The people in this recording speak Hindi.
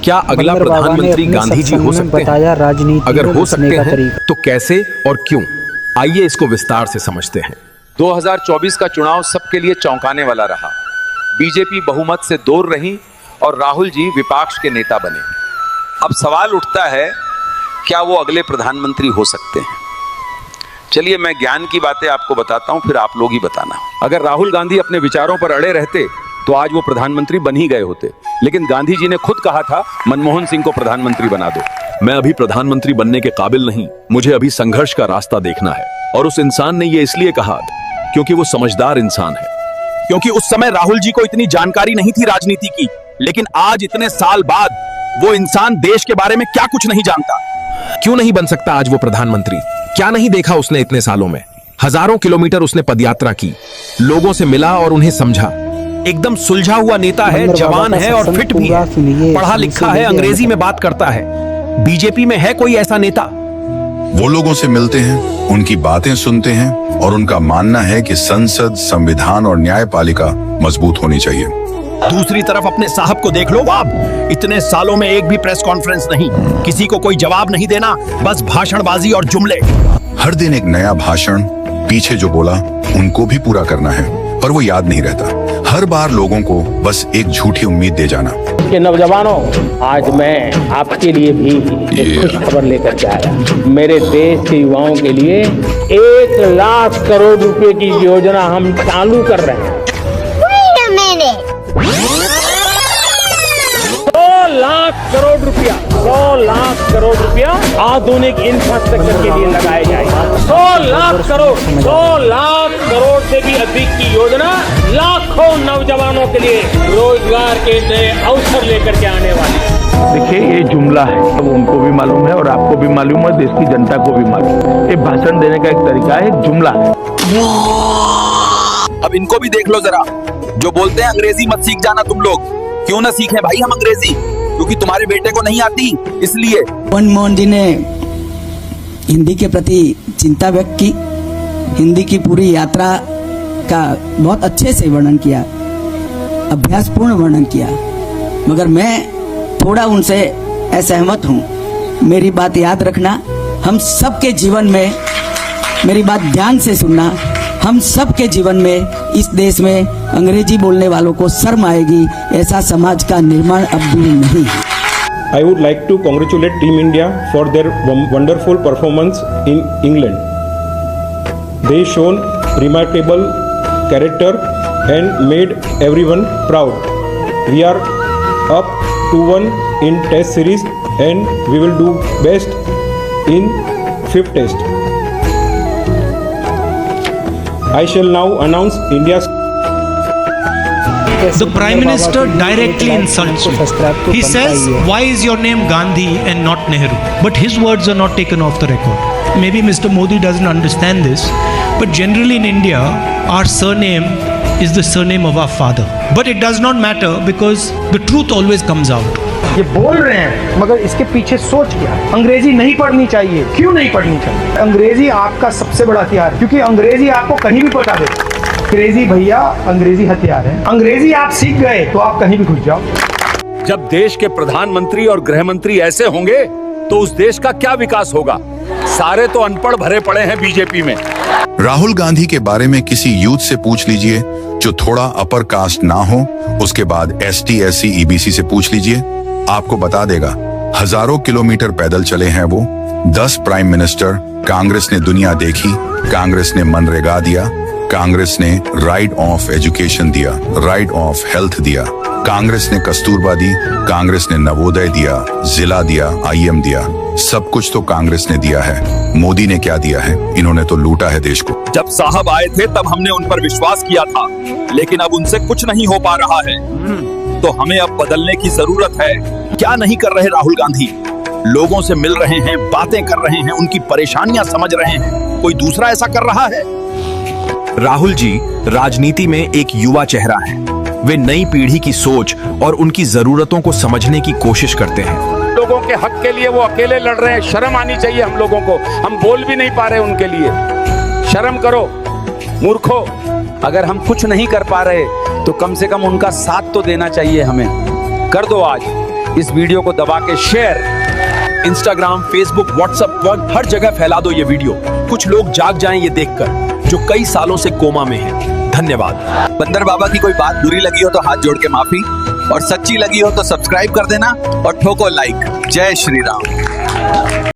क्या अगला प्रधानमंत्री गांधी जी हो सकते हैं? राजनीति अगर हो सकते हैं तो कैसे और क्यों? आइए इसको विस्तार से समझते हैं। 2024 का चुनाव सबके लिए चौंकाने वाला रहा। बीजेपी बहुमत से दूर रही और राहुल जी विपक्ष के नेता बने। अब सवाल उठता है, क्या वो अगले प्रधानमंत्री हो सकते हैं? चलिए मैं ज्ञान की बातें आपको बताता हूं, फिर आप लोग ही बताना। अगर राहुल गांधी अपने विचारों पर अड़े रहते तो आज वो प्रधानमंत्री बन ही गए होते, लेकिन गांधी जी ने खुद कहा था मनमोहन सिंह को प्रधानमंत्री बना दो। मैं अभी प्रधानमंत्री बनने के काबिल नहीं, मुझे अभी संघर्ष का रास्ता देखना है। और उस इंसान ने ये इसलिए कहा क्योंकि वो समझदार इंसान है। क्योंकि उस समय राहुल जी को इतनी जानकारी नहीं थी राजनीति की, लेकिन आज इतने साल बाद वो इंसान देश के बारे में क्या कुछ नहीं जानता। क्यों नहीं बन सकता आज वो प्रधानमंत्री? क्या नहीं देखा उसने इतने सालों में? हजारों किलोमीटर उसने पदयात्रा की, लोगों से मिला और उन्हें समझा। एकदम सुलझा हुआ नेता है, जवान है और फिट भी है, पढ़ा लिखा है, अंग्रेजी में बात करता है। बीजेपी में है कोई ऐसा नेता? वो लोगों से मिलते हैं, उनकी बातें सुनते हैं और उनका मानना है कि संसद, संविधान और न्यायपालिका मजबूत होनी चाहिए। दूसरी तरफ अपने साहब को देख लो आप, इतने सालों में एक भी प्रेस कॉन्फ्रेंस नहीं, किसी को कोई जवाब नहीं देना, बस भाषणबाजी और जुमले। हर दिन एक नया भाषण, पीछे जो बोला उनको भी पूरा करना है, पर वो याद नहीं रहता। हर बार लोगों को बस एक झूठी उम्मीद दे जाना। के नौजवानों, आज मैं आपके लिए भी एक खुश खबर लेकर के आया। मेरे देश के युवाओं के लिए 1,00,000 करोड़ रुपए की योजना हम चालू कर रहे हैं। 100 लाख करोड़ रुपया आधुनिक इंफ्रास्ट्रक्चर के लिए लगाए जाएंगे। 100 लाख करोड़ से भी अधिक की योजना लाखों नौजवानों के लिए रोजगार के नए अवसर लेकर के आने वाली है। देखिए, ये जुमला है, अब उनको भी मालूम है और आपको भी मालूम है, देश की जनता को भी मालूम है। ये भाषण देने का एक तरीका है, एक जुमला है। अब इनको भी देख लो जरा, जो बोलते हैं अंग्रेजी मत सीख जाना तुम लोग। क्यों ना सीखें भाई हम अंग्रेजी? क्योंकि तुम्हारे बेटे को नहीं आती, इसलिए। मनमोहन जी ने हिंदी के प्रति चिंता व्यक्त की, हिंदी की पूरी यात्रा का बहुत अच्छे से वर्णन किया, अभ्यासपूर्ण वर्णन किया, मगर मैं थोड़ा उनसे असहमत हूँ। मेरी बात याद रखना, हम सबके जीवन में, मेरी बात ध्यान से सुनना, हम सबके जीवन में इस देश में अंग्रेजी बोलने वालों को शर्म आएगी, ऐसा समाज का निर्माण अब भी नहीं। I would like to congratulate Team India for their wonderful performance in England. They shown remarkable character and made everyone proud. We are up 2-1 in Test series and we will do best in 5th Test. I shall now announce India's. The Prime Minister directly insults you. He says, why is your name Gandhi and not Nehru? But his words are not taken off the record. Maybe Mr. Modi doesn't understand this, but generally in India, our surname is the surname of our father. But it does not matter because the truth always comes out. ये बोल रहे हैं, मगर इसके पीछे सोच क्या है? अंग्रेजी नहीं पढ़नी चाहिए। क्यों नहीं पढ़नी चाहिए? अंग्रेजी आपका सबसे बड़ा हथियार है, क्योंकि अंग्रेजी आपको कहीं भी पहुंचा देगा। अंग्रेजी भैया, अंग्रेजी हथियार है। अंग्रेजी आप सीख गए तो आप कहीं भी घुस जाओ। जब देश के प्रधानमंत्री और गृह मंत्री ऐसे होंगे तो उस देश का क्या विकास होगा? सारे तो अनपढ़ भरे पड़े हैं बीजेपी में। राहुल गांधी के बारे में किसी यूथ से पूछ लीजिए जो थोड़ा अपर कास्ट ना हो, उसके बाद ST, SC, EBC से पूछ लीजिए, आपको बता देगा। हजारों किलोमीटर पैदल चले हैं वो। 10 प्राइम मिनिस्टर। कांग्रेस ने दुनिया देखी, कांग्रेस ने मनरेगा दिया, कांग्रेस ने राइट ऑफ एजुकेशन दिया, राइट ऑफ हेल्थ दिया, कांग्रेस ने कस्तूरबा दी, कांग्रेस ने नवोदय दिया, जिला दिया, IM दिया। सब कुछ तो कांग्रेस ने दिया है। मोदी ने क्या दिया है? इन्होंने तो लूटा है देश को। जब साहब आए थे तब हमने उन पर विश्वास किया था, लेकिन अब उनसे कुछ नहीं हो पा रहा है, तो हमें अब बदलने की जरूरत है। क्या नहीं कर रहे राहुल गांधी? लोगों से मिल रहे हैं, बातें कर रहे हैं, उनकी परेशानियां समझ रहे हैं। कोई दूसरा ऐसा कर रहा है? राहुल जी राजनीति में एक युवा चेहरा है। वे नई पीढ़ी की सोच और उनकी जरूरतों को समझने की कोशिश करते हैं। लोगों के हक के लिए वो अकेले लड़ रहे हैं। शर्म आनी चाहिए हम लोगों को। हम बोल भी नहीं पा रहे उनके लिए। शर्म करो मूर्खो। अगर हम कुछ नहीं कर पा रहे तो कम से कम उनका साथ तो देना चाहिए हमें। कर दो आज। इस वीडियो को दबा के शेयर, इंस्टाग्राम, फेसबुक, व्हाट्सएप, हर जगह फैला दो ये वीडियो। कुछ लोग जाग जाएं ये देखकर जो कई सालों से कोमा में हैं। धन्यवाद। बंदर बाबा की कोई बात बुरी लगी हो तो हाथ जोड़ के माफी, और सच्ची लगी हो तो सब्सक्राइब कर देना और ठोको लाइक। जय श्री राम।